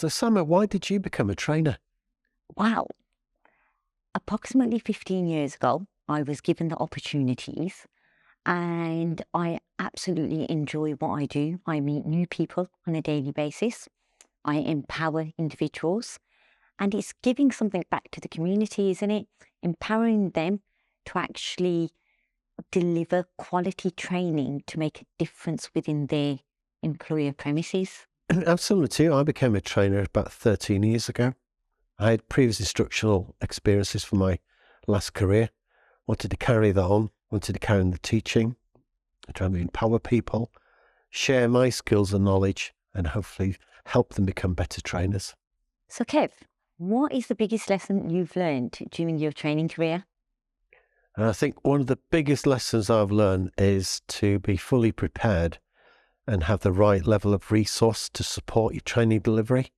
So, Syma, why did you become a trainer? Wow. Approximately 15 years ago, I was given the opportunities and I absolutely enjoy what I do. I meet new people on a daily basis. I empower individuals and it's giving something back to the community, isn't it? Empowering them to actually deliver quality training to make a difference within their employer premises. Absolutely too. I became a trainer about 13 years ago. I had previous instructional experiences from my last career. Wanted to carry that on, wanted to carry on the teaching, trying to empower people, share my skills and knowledge, and hopefully help them become better trainers. So, Kev, what is the biggest lesson you've learned during your training career? And I think one of the biggest lessons I've learned is to be fully prepared and have the right level of resource to support your training delivery.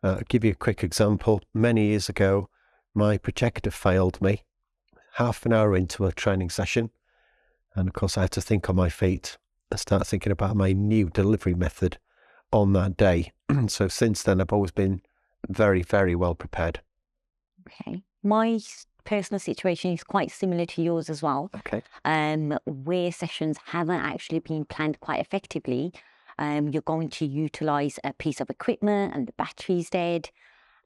I'll give you a quick example. Many years ago, my projector failed me half an hour into a training session. And of course, I had to think on my feet and start thinking about my new delivery method on that day. So since then, I've always been very, very well prepared. Okay. My personal situation is quite similar to yours as well. Okay. Where sessions haven't actually been planned quite effectively, you're going to utilize a piece of equipment and the battery's dead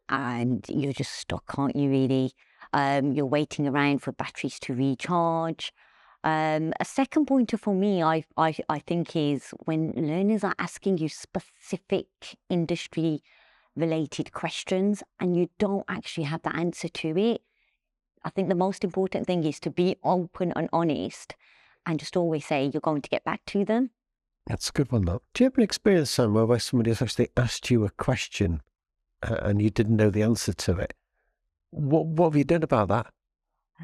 and you're just stuck, aren't you, really? You're waiting around for batteries to recharge. A second pointer for me, I think, is when learners are asking you specific industry related questions and you don't actually have the answer to it. I think the most important thing is to be open and honest and just always say you're going to get back to them. That's a good one, though. Do you have an experience somewhere where somebody has actually asked you a question and you didn't know the answer to it? What have you done about that?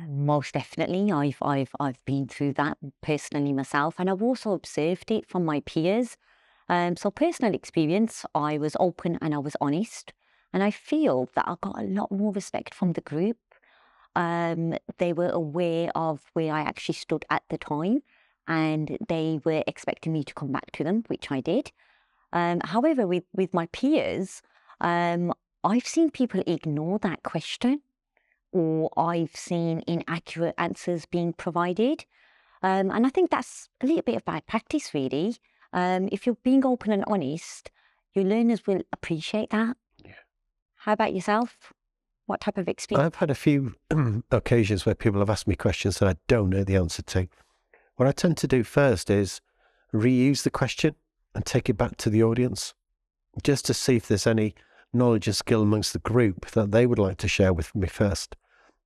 Most definitely, I've been through that personally myself, and I've also observed it from my peers. So personal experience, I was open and I was honest, and I feel that I got a lot more respect from the group. They were aware of where I actually stood at the time, and they were expecting me to come back to them, which I did. However, with my peers, I've seen people ignore that question or I've seen inaccurate answers being provided. And I think that's a little bit of bad practice, really. If you're being open and honest, your learners will appreciate that. Yeah. How about yourself? What type of experience? I've had a few occasions where people have asked me questions that I don't know the answer to. What I tend to do first is reuse the question and take it back to the audience, just to see if there's any knowledge and skill amongst the group that they would like to share with me first.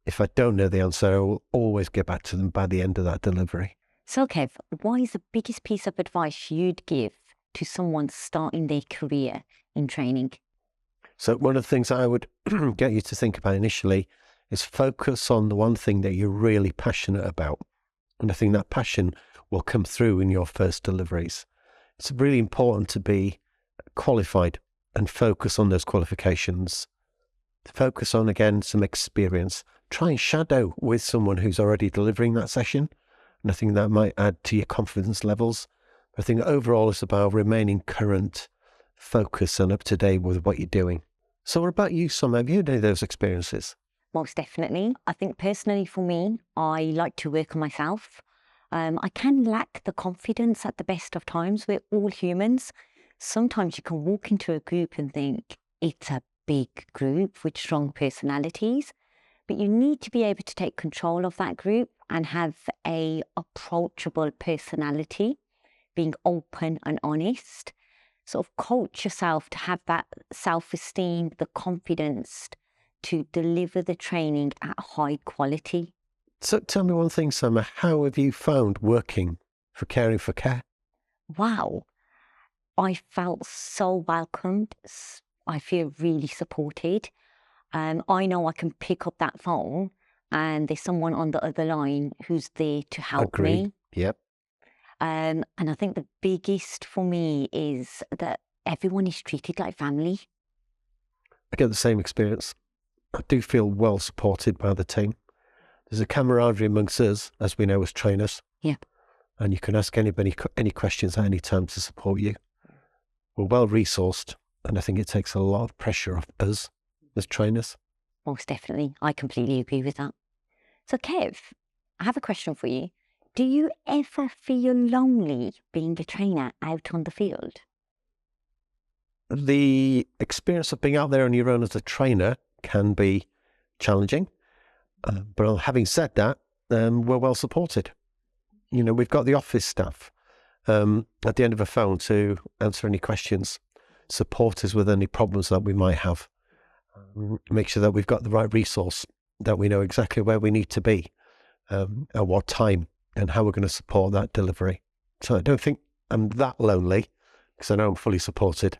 If I don't know the answer, I will always get back to them by the end of that delivery. So, Kev, what is the biggest piece of advice you'd give to someone starting their career in training? So one of the things I would get you to think about initially is focus on the one thing that you're really passionate about. And I think that passion will come through in your first deliveries. It's really important to be qualified and focus on those qualifications. Focus on, again, some experience. Try and shadow with someone who's already delivering that session. And I think that might add to your confidence levels. I think overall it's about remaining current, focus and up to date with what you're doing. So what about you, Syma? Have you had any of those experiences? Most definitely. I think personally for me, I like to work on myself. I can lack the confidence at the best of times. We're all humans. Sometimes you can walk into a group and think it's a big group with strong personalities, but you need to be able to take control of that group and have a approachable personality, being open and honest. Sort of coach yourself to have that self-esteem, the confidence to deliver the training at high quality. So tell me one thing, Syma. How have you found working for Caring for Care? Wow, I felt so welcomed. I feel really supported. I know I can pick up that phone and there's someone on the other line who's there to help Agreed. me. Yep. And I think the biggest for me is that everyone is treated like family. I get the same experience. I do feel well supported by the team. There's a camaraderie amongst us, as we know as trainers. Yeah. And you can ask anybody any questions at any time to support you. We're well resourced And I think it takes a lot of pressure off us as trainers. Most definitely. I completely agree with that. So, Kev, I have a question for you. Do you ever feel lonely being a trainer out on the field? The experience of being out there on your own as a trainer can be challenging. But having said that, we're well supported. We've got the office staff at the end of a phone to answer any questions, support us with any problems that we might have, make sure that we've got the right resource, that we know exactly where we need to be, at what time, and how we're going to support that delivery. So I don't think I'm that lonely because I know I'm fully supported.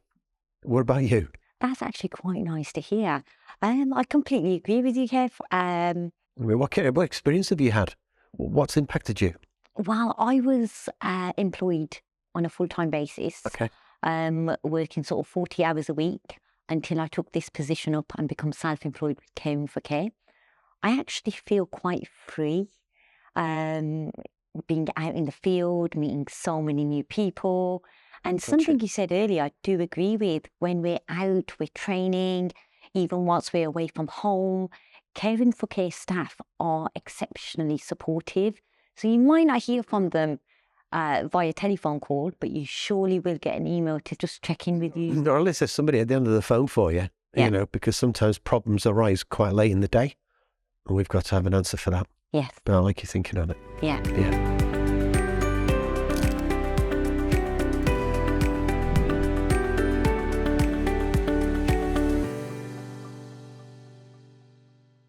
What about you? That's actually quite nice to hear. I completely agree with you, Kev. What experience have you had? What's impacted you? Well, I was employed on a full-time basis, Okay. working sort of 40 hours a week until I took this position up and become self-employed with Caring for Care. I actually feel quite free, being out in the field, meeting so many new people. And something you said earlier, I do agree with. When we're out, we're training, even whilst we're away from home, Caring for Care staff are exceptionally supportive. So you might not hear from them via telephone call, but you surely will get an email to just check in with you. Or at least there's somebody at the end of the phone for you, because sometimes problems arise quite late in the day, and we've got to have an answer for that. Yes. But I like you thinking on it. Yeah. Yeah.